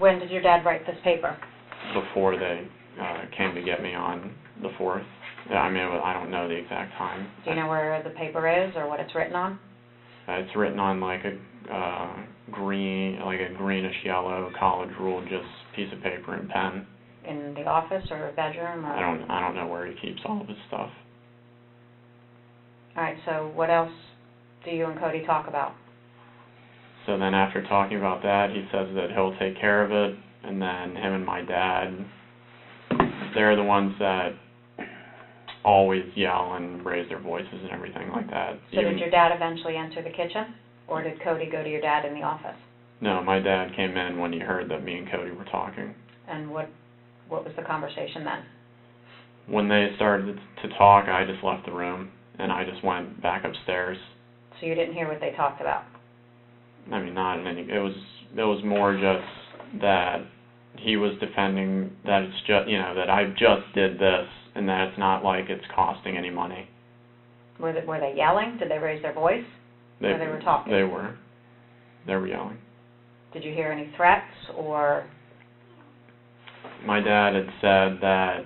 when did your dad write this paper? Before they came to get me on the 4th. I mean, I don't know the exact time. Do you know where the paper is or what it's written on? It's written on like a greenish yellow college ruled just piece of paper and pen. In the office or bedroom? Or? I don't know where he keeps all of his stuff. All right. So what else do you and Cody talk about? So then after talking about that, he says that he'll take care of it, and then him and my dad, they're the ones that always yell and raise their voices and everything like that. So did your dad eventually enter the kitchen, or did Cody go to your dad in the office? No, my dad came in when he heard that me and Cody were talking. And what was the conversation then? When they started to talk, I just left the room, and I just went back upstairs. So you didn't hear what they talked about? I mean, not in any. It was more just that he was defending that it's just, you know, that I just did this and that it's not like it's costing any money. Were they yelling? Did they raise their voice? Or they were talking? They were. They were yelling. Did you hear any threats or? My dad had said that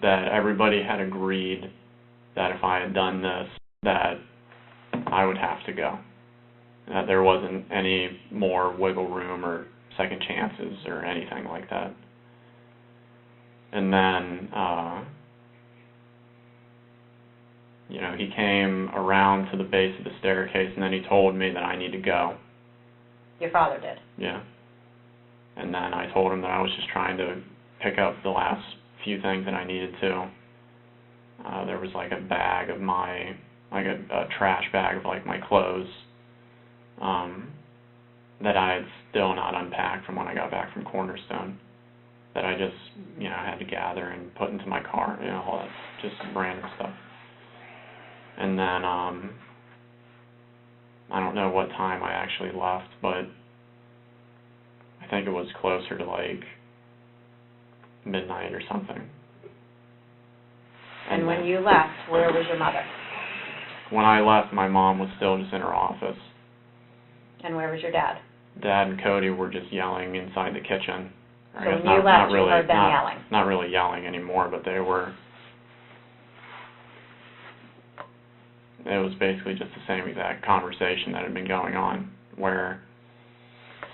that everybody had agreed that if I had done this, that I would have to go. That there wasn't any more wiggle room or second chances or anything like that. And then, you know, he came around to the base of the staircase, and then he told me that I need to go. Your father did? Yeah. And then I told him that I was just trying to pick up the last few things that I needed to. There was like a bag of my, like a trash bag of like my clothes that I had still not unpacked from when I got back from Cornerstone, that I just, you know, had to gather and put into my car, you know, all that just random stuff. And then I don't know what time I actually left, but I think it was closer to like midnight or something. And when you left, where was your mother? When I left, my mom was still just in her office. And where was your dad? Dad and Cody were just yelling inside the kitchen. So when you left, you heard them yelling? Not really yelling anymore, but they were. It was basically just the same exact conversation that had been going on, where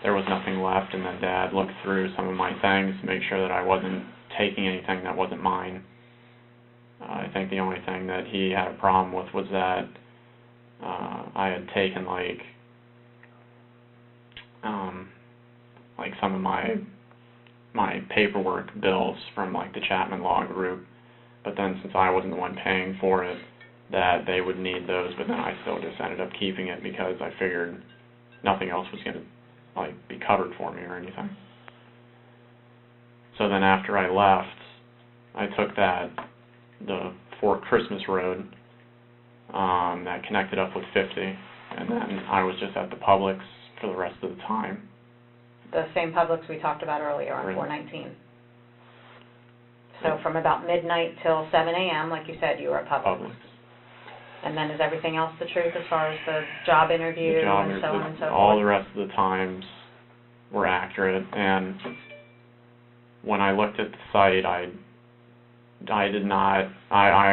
there was nothing left, and then Dad looked through some of my things to make sure that I wasn't taking anything that wasn't mine. I think the only thing that he had a problem with was that I had taken like some of my paperwork bills from like the Chapman Law Group, but then since I wasn't the one paying for it, that they would need those, but then I still just ended up keeping it because I figured nothing else was going to like be covered for me or anything. So then after I left, I took the Fort Christmas Road that connected up with 50, and then I was just at the Publix for the rest of the time. The same Publix we talked about earlier on 419. So from about midnight till 7 a.m., like you said, you were at Publix. And then is everything else the truth as far as the job interview and so on and so forth? All the rest of the times were accurate, and when I looked at the site, I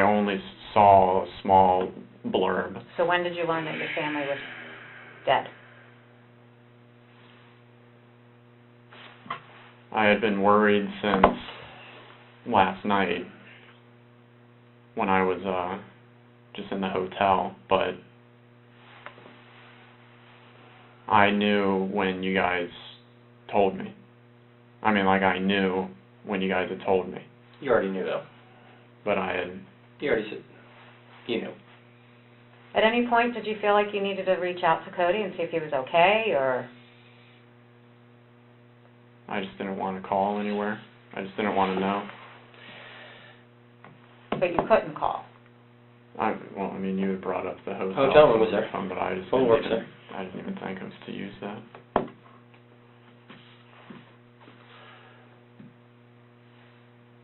only saw a small blurb. So when did you learn that your family was dead? I had been worried since last night when I was just in the hotel, but I knew when you guys told me. I mean, like, I knew when you guys had told me. You already knew, though. But I had... You already said... You knew. At any point, did you feel like you needed to reach out to Cody and see if he was okay, or...? I just didn't want to call anywhere. I just didn't want to know. But you couldn't call? Well, I mean, you had brought up the hotel. Hotel room was there. Phone, but I just phone works there. I didn't even think of to use that.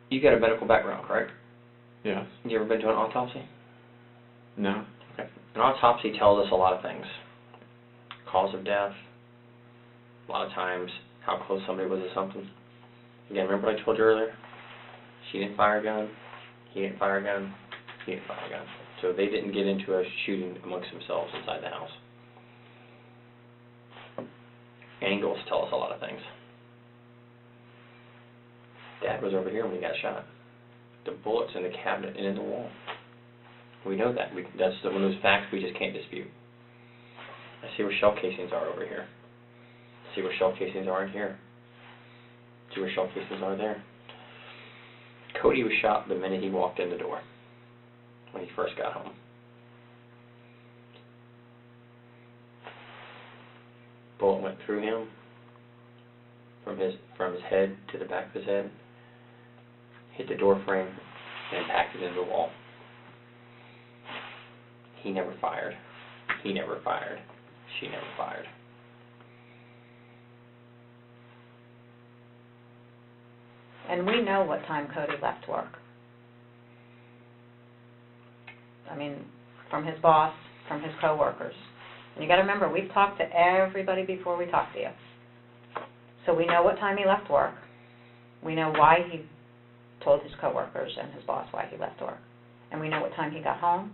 You got a medical background, correct? Yes. You ever been to an autopsy? No. Okay. An autopsy tells us a lot of things. cause of death, a lot of times how close somebody was to something. Again, remember what I told you earlier? She didn't fire a gun, he didn't fire a gun, he didn't fire a gun. So they didn't get into a shooting amongst themselves inside the house. Angles tell us a lot of things. Dad was over here when he got shot. The bullet's in the cabinet and in the wall. We know that. That's one of those facts we just can't dispute. I see where shell casings are over here. See where shell casings are in here. See where shell casings are there. Cody was shot the minute he walked in the door, when he first got home. Bullet went through him, from his head to the back of his head, hit the door frame, and impacted into the wall. He never fired. He never fired. She never fired. And we know what time Cody left work. I mean, from his boss, from his coworkers. And you got to remember, we've talked to everybody before we talk to you. So we know what time he left work. We know why he told his coworkers and his boss why he left work. And we know what time he got home.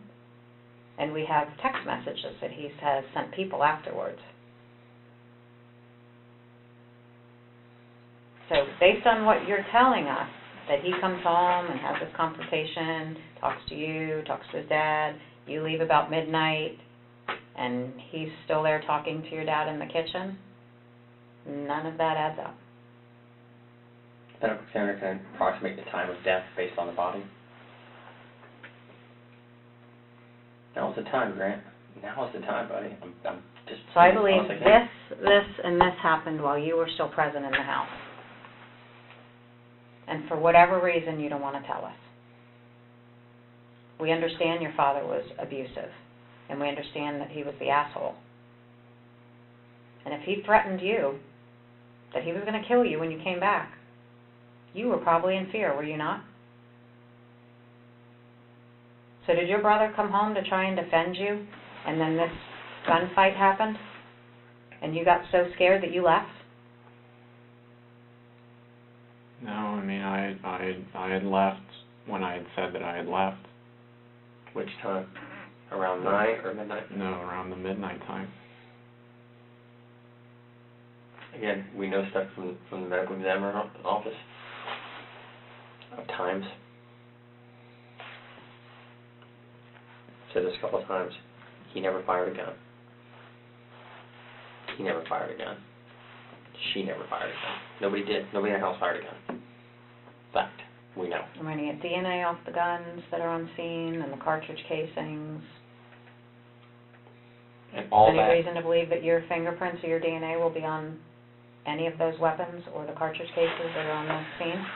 And we have text messages that he has sent people afterwards. So based on what you're telling us, that he comes home and has this confrontation, talks to you, talks to his dad, you leave about midnight, and he's still there talking to your dad in the kitchen, none of that adds up. Medical examiner can approximate the time of death based on the body. Now's the time, Grant. Now is the time, buddy. I'm just... So I believe this, and this happened while you were still present in the house. And for whatever reason, you don't want to tell us. We understand your father was abusive, and we understand that he was the asshole. And if he threatened you, that he was going to kill you when you came back, you were probably in fear, were you not? So did your brother come home to try and defend you, and then this gunfight happened, and you got so scared that you left? No, I mean, I had left when I had said that I had left. Which time? Around 9 or midnight? No, around the midnight time. Again, we know stuff from the medical examiner office of times. Said this a couple of times. He never fired a gun. He never fired a gun. She never fired a gun. Nobody did. Nobody in the house fired a gun. Fact. We know. I'm going to get DNA off the guns that are on scene and the cartridge casings. And all Any that. reason to believe that your fingerprints or your DNA will be on any of those weapons or the cartridge cases that are on the scene?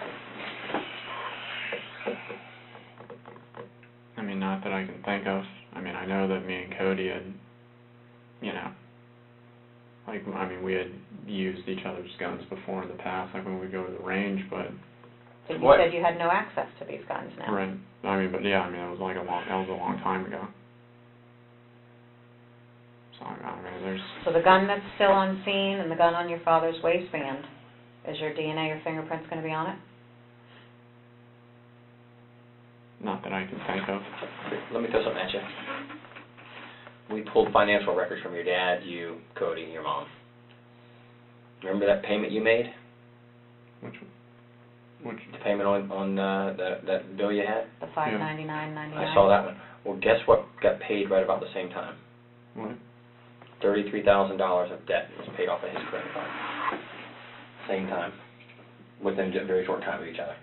I mean, not that I can think of. I mean, I know that me and Cody had, you know, like, I mean, we had used each other's guns before in the past, like when we go to the range, but... But you said you had no access to these guns now. Right. I mean, but yeah, I mean, that was a long time ago. So, I mean, there's... So the gun that's still on scene and the gun on your father's waistband, is your DNA or fingerprints going to be on it? Not that I can think of. Let me throw something at you. We pulled financial records from your dad, you, Cody, and your mom. Remember that payment you made? Which one? The payment on that bill you had? The $599.99. I saw that one. Well, guess what got paid right about the same time? What? $33,000 of debt was paid off of his credit card. Same time. Within a very short time of each other.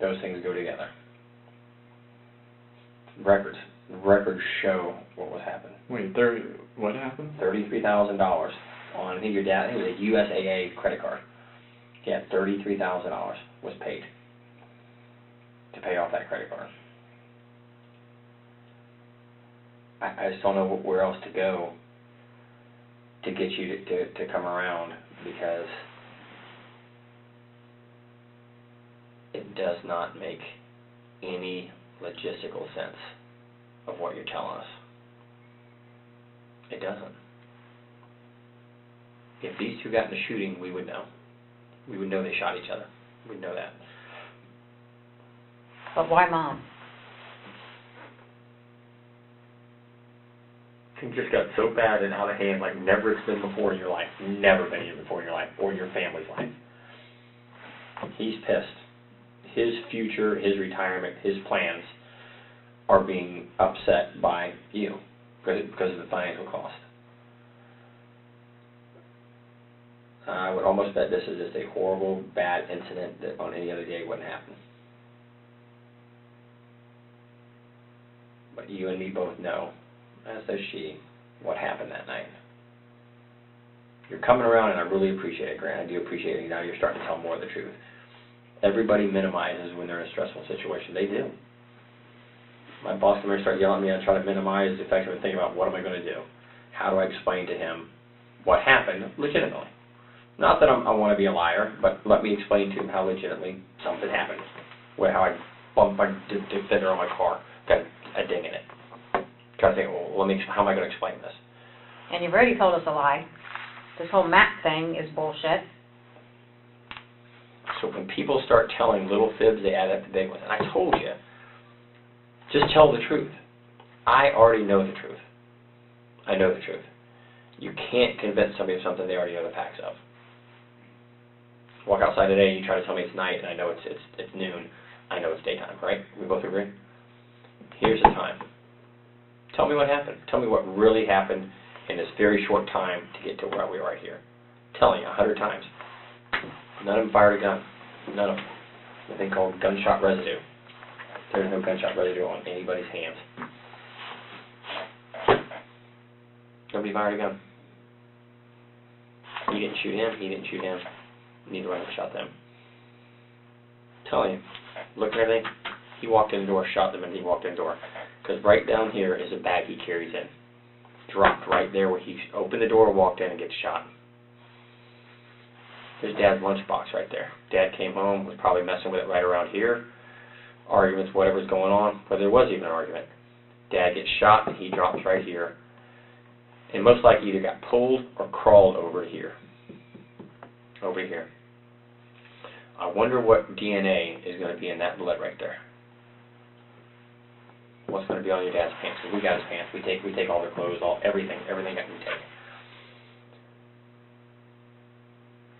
Those things go together. Records show what was happening. Wait, what happened? $33,000 on, I think your dad, it was a USAA credit card. He had $33,000 was paid to pay off that credit card. I just don't know where else to go to get you to come around, because it does not make any logistical sense of what you're telling us. It doesn't. If these two got in a shooting, we would know. We would know they shot each other. We'd know that. But why Mom? Things just got so bad and out of hand like never it's been before in your life. Never been here before in your life or your family's life. He's pissed. His future, his retirement, his plans are being upset by you because of the financial cost. I would almost bet this is just a horrible, bad incident that on any other day wouldn't happen. But you and me both know, as does she, what happened that night. You're coming around, and I really appreciate it, Grant. I do appreciate it. Now you're starting to tell more of the truth. Everybody minimizes when they're in a stressful situation. They do. My boss can start yelling at me and try to minimize the effect of it, thinking about what am I going to do? How do I explain to him what happened legitimately? Not that I want to be a liar, but let me explain to him how legitimately something happened. How I bumped my fender on my car, got a ding in it. Try to think, well, how am I going to explain this? And you've already told us a lie. This whole map thing is bullshit. So when people start telling little fibs, they add up to big ones. And I told you, just tell the truth. I already know the truth. I know the truth. You can't convince somebody of something they already know the facts of. Walk outside today and you try to tell me it's night, and I know it's noon. I know it's daytime, right? We both agree? Here's the time. Tell me what happened. Tell me what really happened in this very short time to get to where we are right here. I'm telling you 100 times. None of them fired a gun. None of them. A thing called gunshot residue. There's no gunshot residue on anybody's hands. Nobody fired a gun. He didn't shoot him. He didn't shoot him. Neither one of them shot them. I'm telling you. Look at everything. He walked in the door, shot them, and he walked in the door. Because right down here is a bag he carries in. Dropped right there where he opened the door, walked in, and gets shot. There's Dad's lunchbox right there. Dad came home, was probably messing with it right around here. Arguments, whatever's going on, whether there was even an argument. Dad gets shot, and he drops right here. And most likely either got pulled or crawled over here. Over here. I wonder what DNA is going to be in that blood right there. What's going to be on your dad's pants? Because we got his pants. We take all their clothes, everything that we take.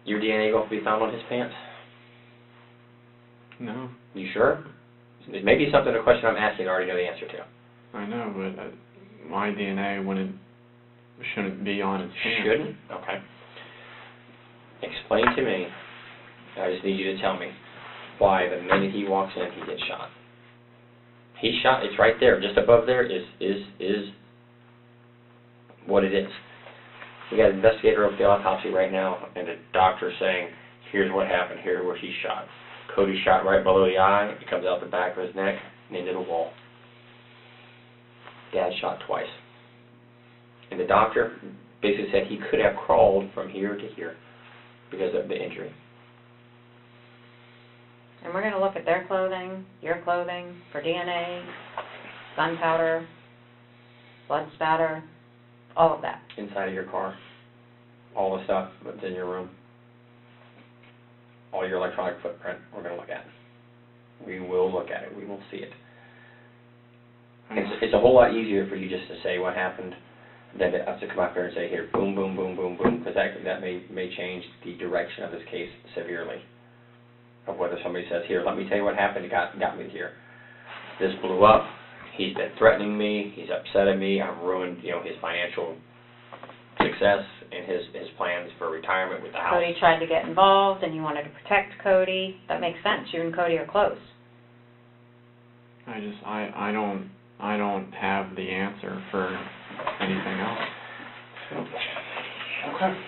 Your DNA going to be found on his pants? No. You sure? It may be something, a question I'm asking, I already know the answer to. I know, but my DNA shouldn't be on his pants. Shouldn't? Okay. Explain to me, I just need you to tell me, why the minute he walks in, he gets shot. He's shot, it's right there, just above there is what it is. We got an investigator of the autopsy right now, and the doctor saying, here's what happened, here's where he shot. Cody shot right below the eye, it comes out the back of his neck, and into the wall. Dad shot twice. And the doctor basically said he could have crawled from here to here because of the injury. And we're going to look at their clothing, your clothing, for DNA, gunpowder, blood spatter, all of that. Inside of your car, all the stuff that's in your room, all your electronic footprint, we're going to look at. We will look at it. We will see it. It's a whole lot easier for you just to say what happened than to us to come out here and say, here, boom, boom, boom, boom, boom, because that may change the direction of this case severely. Of whether somebody says, here, let me tell you what happened, it got me here. This blew up, he's been threatening me, he's upset at me, I've ruined, his financial success and his plans for retirement with the house. Cody tried to get involved and you wanted to protect Cody. That makes sense. You and Cody are close. I don't have the answer for anything else. Okay.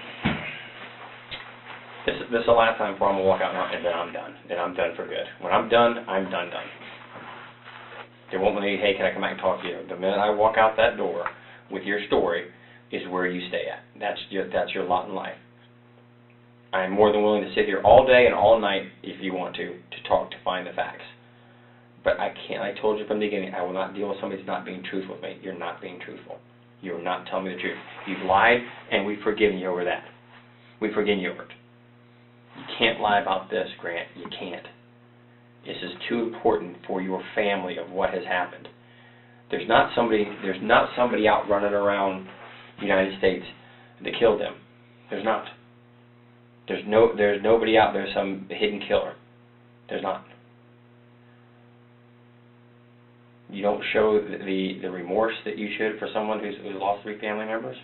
This is the last time before I'm going to walk out and then I'm done. Then I'm done for good. When I'm done, I'm done. They won't let me, hey, can I come back and talk to you? The minute I walk out that door with your story is where you stay at. That's your lot in life. I am more than willing to sit here all day and all night, if you want to talk, to find the facts. But I can't. I told you from the beginning, I will not deal with somebody who's not being truthful with me. You're not being truthful. You're not telling me the truth. You've lied, and we've forgiven you over that. we forgive you over it. You can't lie about this, Grant. You can't. This is too important for your family of what has happened. There's not somebody out running around the United States that killed them. There's not. There's nobody out there, some hidden killer. There's not. You don't show the remorse that you should for someone who's lost 3 family members.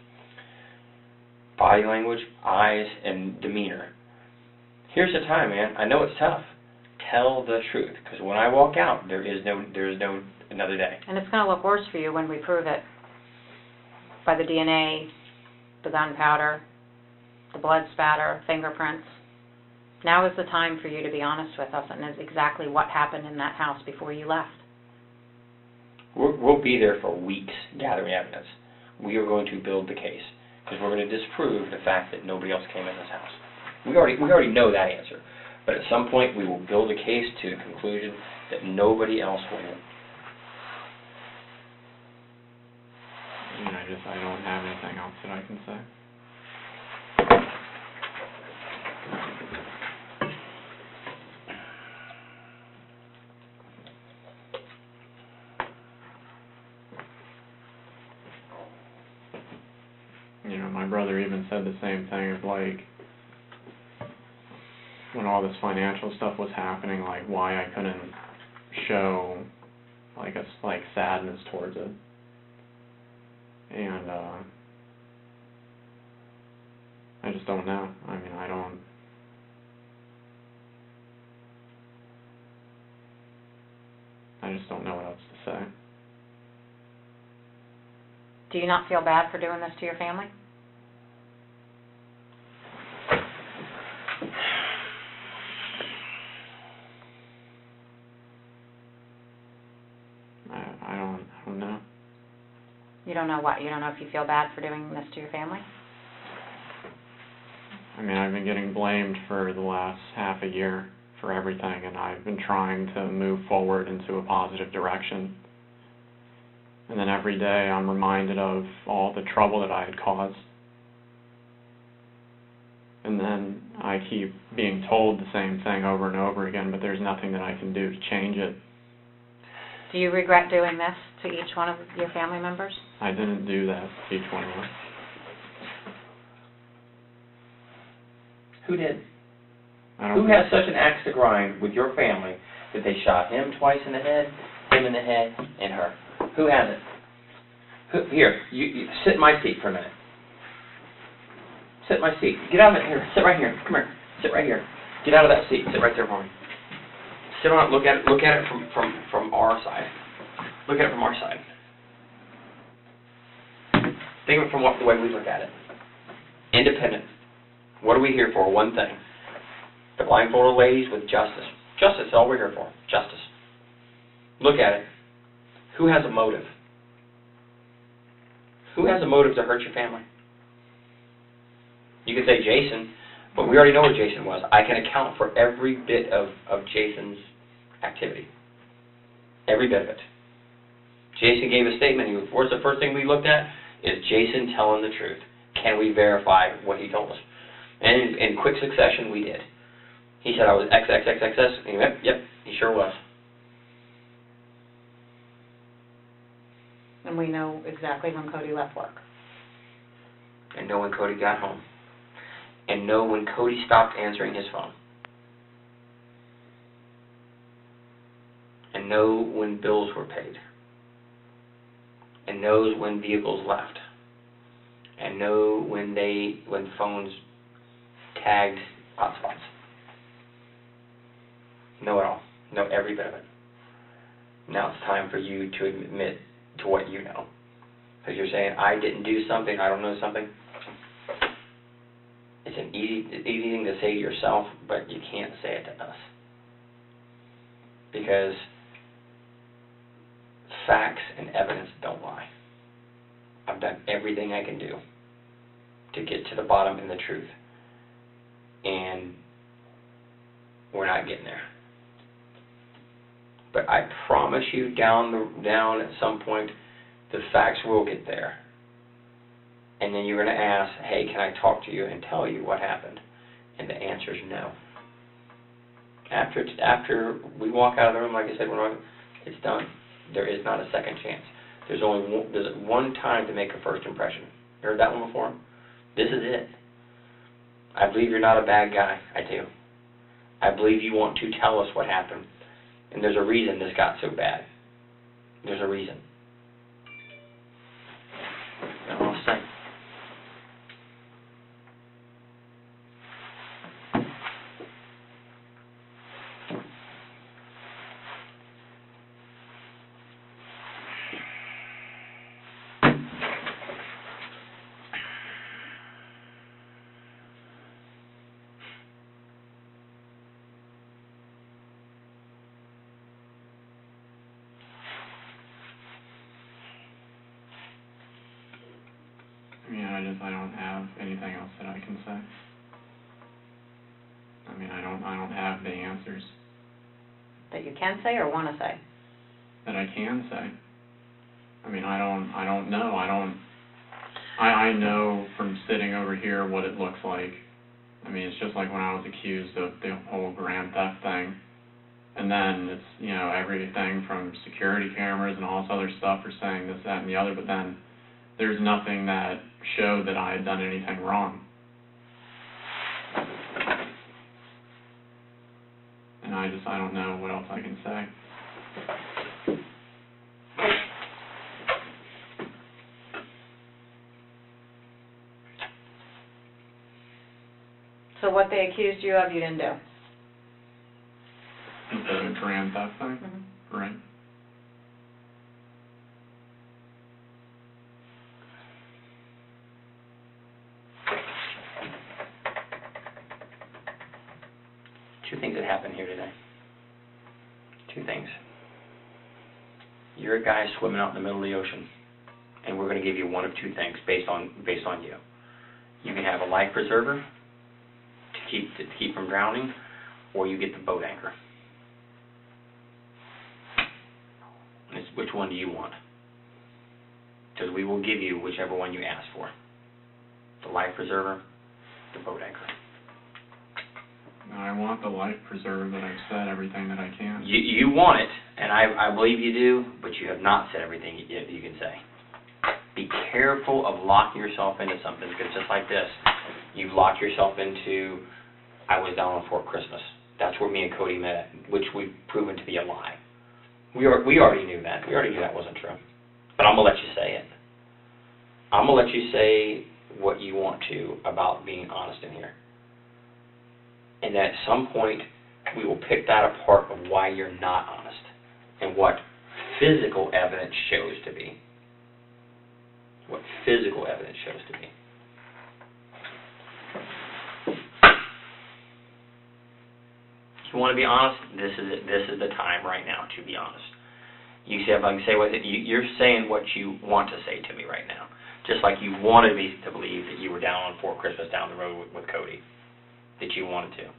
Body language, eyes, and demeanor. Here's the time, man. I know it's tough. Tell the truth, because when I walk out, there is no another day. And it's going to look worse for you when we prove it by the DNA, the gunpowder, the blood spatter, fingerprints. Now is the time for you to be honest with us and is exactly what happened in that house before you left. We'll be there for weeks gathering evidence. We are going to build the case because we're going to disprove the fact that nobody else came in this house. We already know that answer. But at some point, we will build a case to the conclusion that nobody else went in. I don't have anything else that I can say. My brother even said the same thing of, like, when all this financial stuff was happening, like, why I couldn't show, like, sadness towards it. And, I just don't know. I mean, I just don't know what else to say. Do you not feel bad for doing this to your family? I don't know. You don't know what? You don't know if you feel bad for doing this to your family? I mean, I've been getting blamed for the last half a year for everything, and I've been trying to move forward into a positive direction. And then every day I'm reminded of all the trouble that I had caused. And then I keep being told the same thing over and over again, but there's nothing that I can do to change it. Do you regret doing this to each one of your family members? I didn't do that to each one of them. Who did? Who has such an axe to grind with your family that they shot him twice in the head, him in the head, and her? Who has it? Here, you sit in my seat for a minute. Sit in my seat. Get out of it. Here, sit right here. Come here. Sit right here. Get out of that seat. Sit right there for me. Sit on it. Look at it from our side. Look at it from our side. Think of it from the way we look at it. Independent. What are we here for? One thing. The blindfolded ladies with justice. Justice is all we're here for. Justice. Look at it. Who has a motive? Who has a motive to hurt your family? You could say Jason, but we already know where Jason was. I can account for every bit of Jason's activity. Every bit of it. Jason gave a statement. What's the first thing we looked at? Is Jason telling the truth? Can we verify what he told us? And in quick succession, we did. He said I was XXXXS. And yep, he sure was. And we know exactly when Cody left work. And know when Cody got home. And know when Cody stopped answering his phone. And know when bills were paid. And knows when vehicles left. And know when phones tagged hotspots. Know it all. Know every bit of it. Now it's time for you to admit to what you know. Because you're saying, I didn't do something, I don't know something. It's an easy thing to say to yourself, but you can't say it to us. Because facts and evidence don't lie. I've done everything I can do to get to the bottom and the truth. And we're not getting there. But I promise you down at some point, the facts will get there. And then you're going to ask, hey, can I talk to you and tell you what happened? And the answer is no. After we walk out of the room, like I said, it's done. There is not a second chance. There's one time to make a first impression. You heard that one before? This is it. I believe you're not a bad guy. I do. I believe you want to tell us what happened. And there's a reason this got so bad. There's a reason. That's all I'll say. I don't have anything else that I can say. I mean, I don't have the answers. That you can say or want to say? That I can say. I mean, I don't know. I know from sitting over here what it looks like. I mean, it's just like when I was accused of the whole grand theft thing. And then it's, you know, everything from security cameras and all this other stuff for saying this, that, and the other, but then there's nothing that showed that I had done anything wrong. And I don't know what else I can say. So what they accused you of, you didn't do? The grand theft thing? Mm-hmm. Right. Two things that happened here today. Two things. You're a guy swimming out in the middle of the ocean, and we're going to give you one of two things based on you. You can have a life preserver to keep from drowning, or you get the boat anchor. Which one do you want? Because we will give you whichever one you ask for. The life preserver, the boat anchor. I want the life preserver, but I've said everything that I can. You want it, and I believe you do, but you have not said everything you can say. Be careful of locking yourself into something, because just like this, you've locked yourself into, I was down on Fort Christmas. That's where me and Cody met, which we've proven to be a lie. We already knew that. We already knew that wasn't true. But I'm going to let you say it. I'm going to let you say what you want to about being honest in here. And at some point, we will pick that apart of why you're not honest and what physical evidence shows to be. What physical evidence shows to be. If you want to be honest, this is the time right now to be honest. You see, if I can say what you're saying what you want to say to me right now, just like you wanted me to believe that you were down on Fort Christmas down the road with Cody, that you wanted to.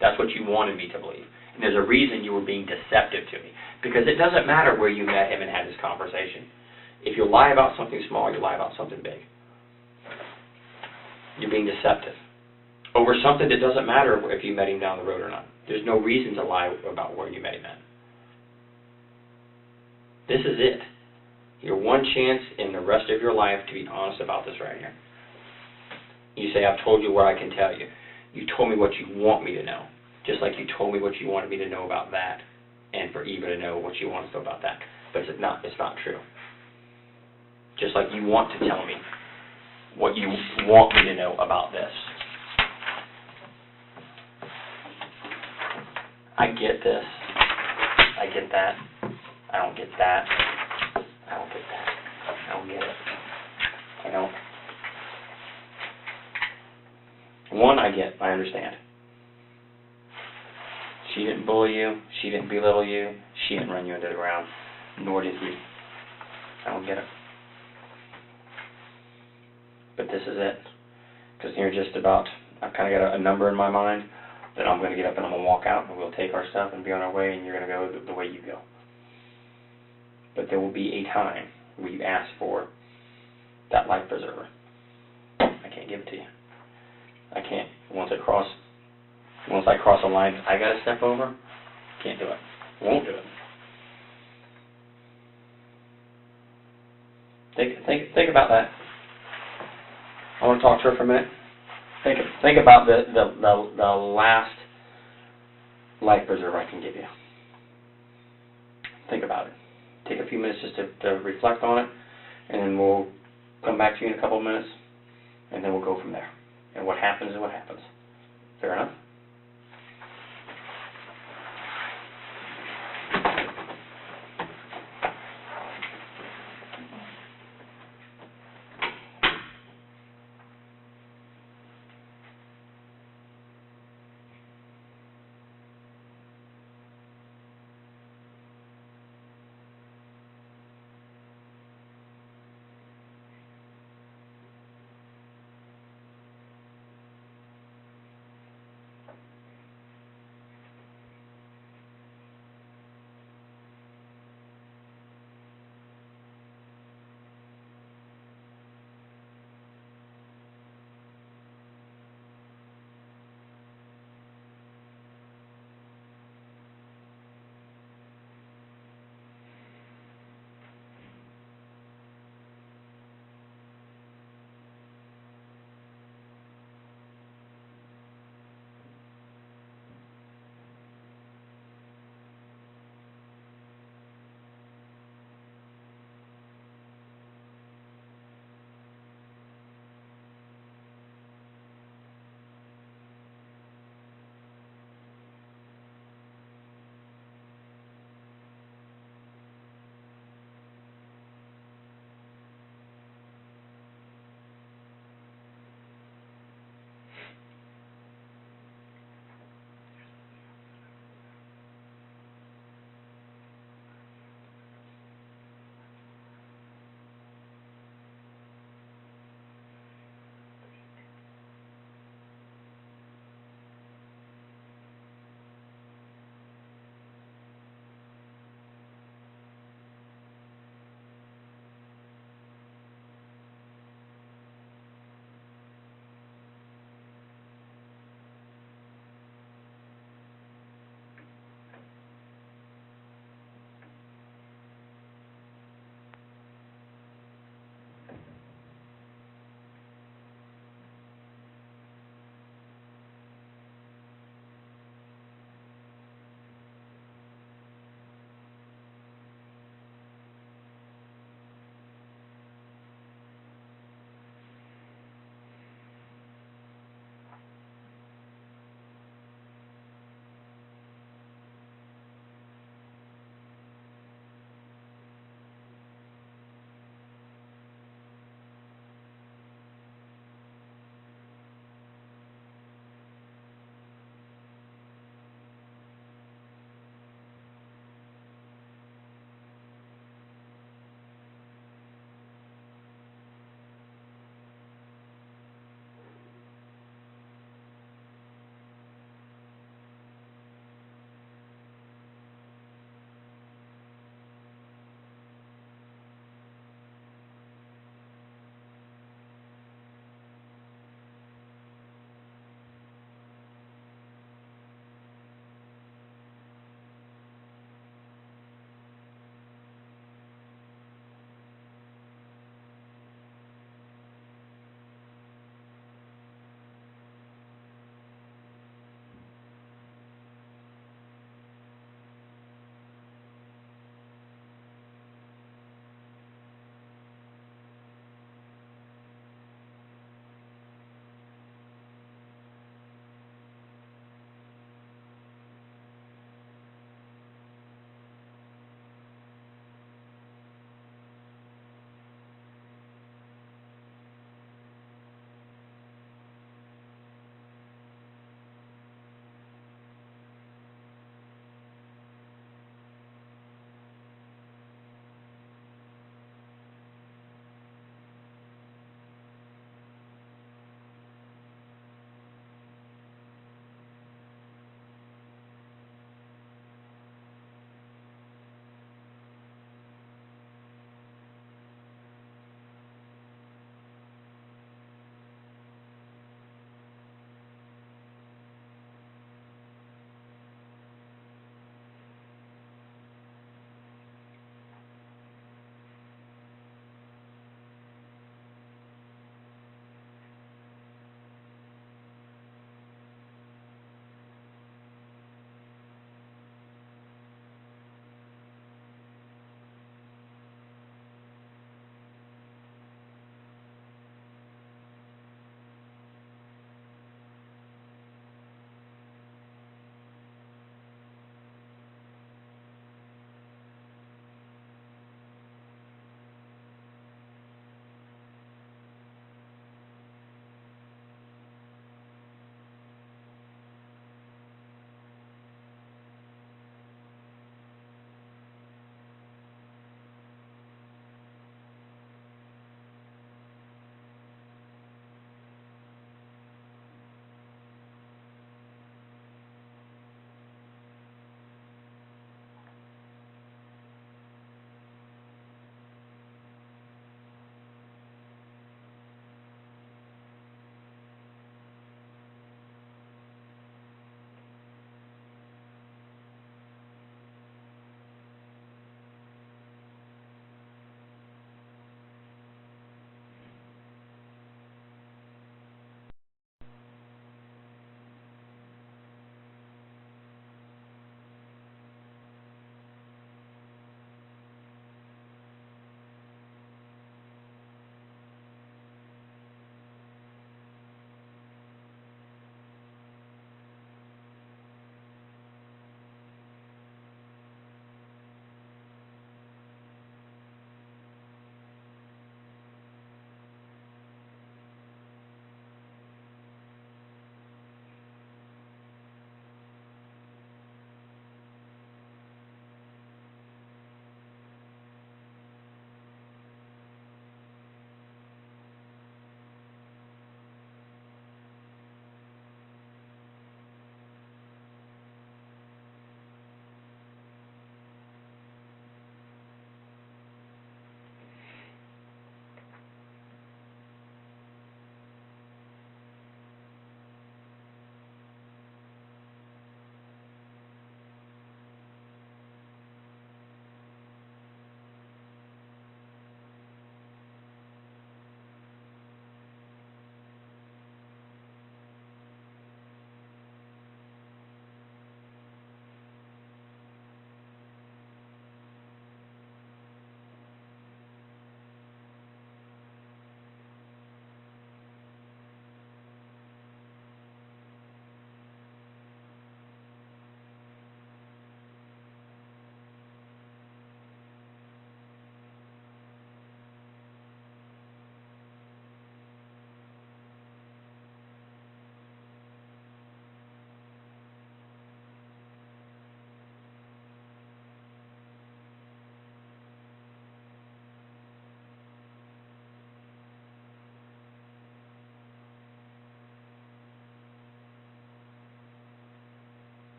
That's what you wanted me to believe. And there's a reason you were being deceptive to me, because it doesn't matter where you met him and had this conversation. If you lie about something small, you lie about something big. You're being deceptive over something that doesn't matter if you met him down the road or not. There's no reason to lie about where you met him at. This is it. Your one chance in the rest of your life to be honest about this right here. You say, I've told you what I can tell you. You told me what you want me to know, just like you told me what you wanted me to know about that, and for Eva to know what you want to know about that. But it's not true. Just like you want to tell me what you want me to know about this. I get this. I get that. I don't get that. I don't get that. I don't get it. I don't. One, I get. I understand. She didn't bully you. She didn't belittle you. She didn't run you into the ground. Nor did he. I don't get it. But this is it. Because you're just about, I've kind of got a number in my mind that I'm going to get up and I'm going to walk out and we'll take our stuff and be on our way, and you're going to go the way you go. But there will be a time where you ask for that life preserver. can't give it to you. I can't. Once I cross a line I gotta step over, can't do it. Won't do it. Think about that. I want to talk to her for a minute. Think about the last life preserver I can give you. Think about it. Take a few minutes just to reflect on it, and then we'll come back to you in a couple of minutes, and then we'll go from there. And what happens is what happens. Fair enough?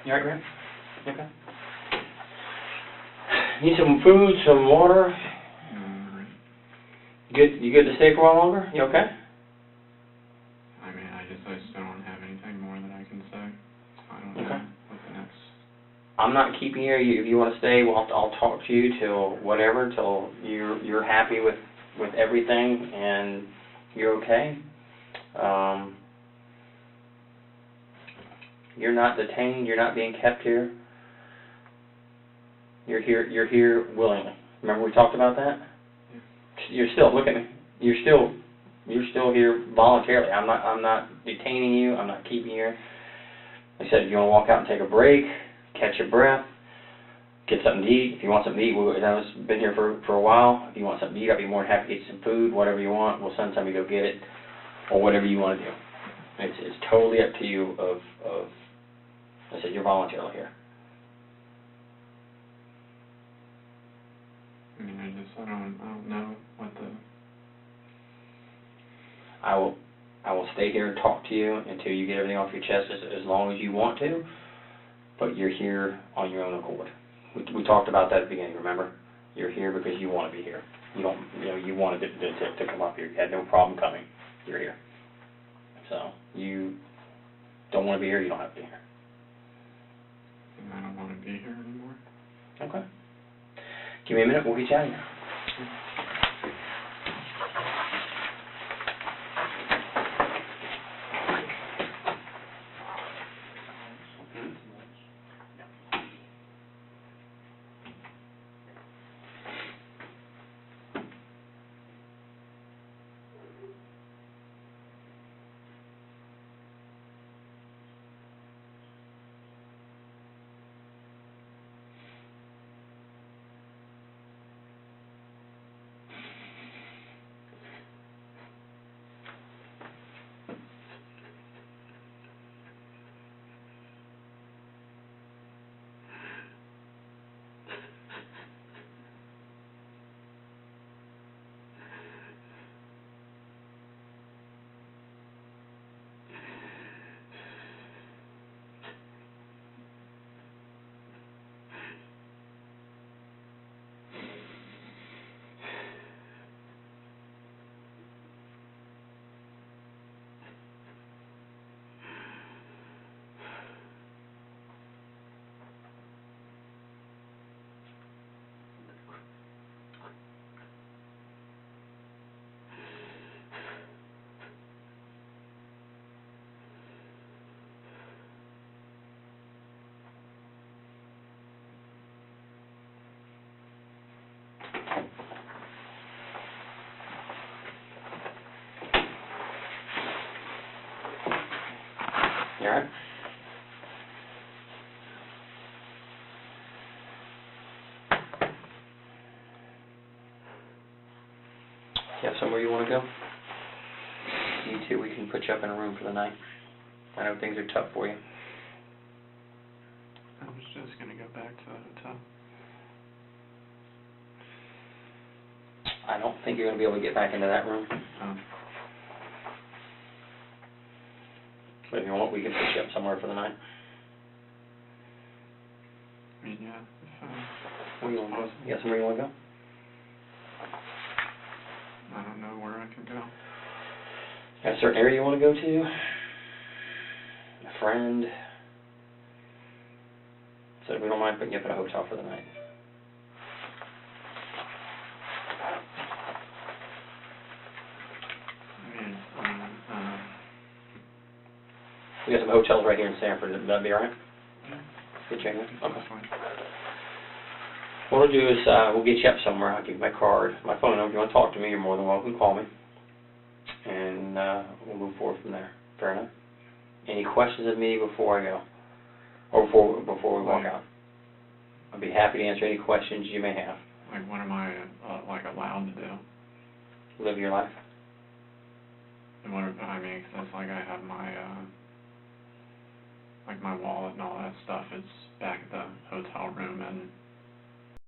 You alright, Grant? Okay. Need some food, some water? You good to stay for a while longer? You okay? I mean, I just don't have anything more that I can say. I don't know what the next... I'm not keeping you. If you want to stay, well, I'll talk to you till whatever, till you're happy with everything and you're okay. You're not detained. You're not being kept here. You're here willingly. Remember we talked about that? Yeah. You're still, look at me. You're still here voluntarily. I'm not detaining you. I'm not keeping you here. I said, if you want to walk out and take a break, catch your breath, get something to eat. If you want something to eat, I've been here for a while. If you want something to eat, I'll be more than happy to get you some food, whatever you want. We'll send somebody to go get it, or whatever you want to do. It's totally up to you. I said, you're voluntarily here. I mean, I don't know what the... I will stay here and talk to you until you get everything off your chest as long as you want to, but you're here on your own accord. We talked about that at the beginning, remember? You're here because you want to be here. You wanted to come up here. You had no problem coming. You're here. So, you don't want to be here, you don't have to be here. And I don't want to be here anymore. Okay. Give me a minute, we'll get you out of here. You all right? You have somewhere you want to go? You too, we can put you up in a room for the night. I know things are tough for you. I was just going to go back to the hotel. I don't think you're going to be able to get back into that room. But if you want, we can put you up somewhere for the night. I mean, yeah. Where do you want to go? You got somewhere you want to go? I don't know where I can go. Got a certain area you want to go to? A friend? So we don't mind putting you up at a hotel for the night. We got some hotels right here in Sanford. Would that be all right? Yeah. Get you in there? Okay. That's fine. What we'll do is we'll get you up somewhere. I'll give you my card, my phone number. If you want to talk to me, you're more than welcome to call me. And we'll move forward from there. Fair enough? Any questions of me before I go? Or before we walk out? I'll be happy to answer any questions you may have. Like, what am I, allowed to do? Live your life. And what, I mean, 'cause that's like I have my, my wallet and all that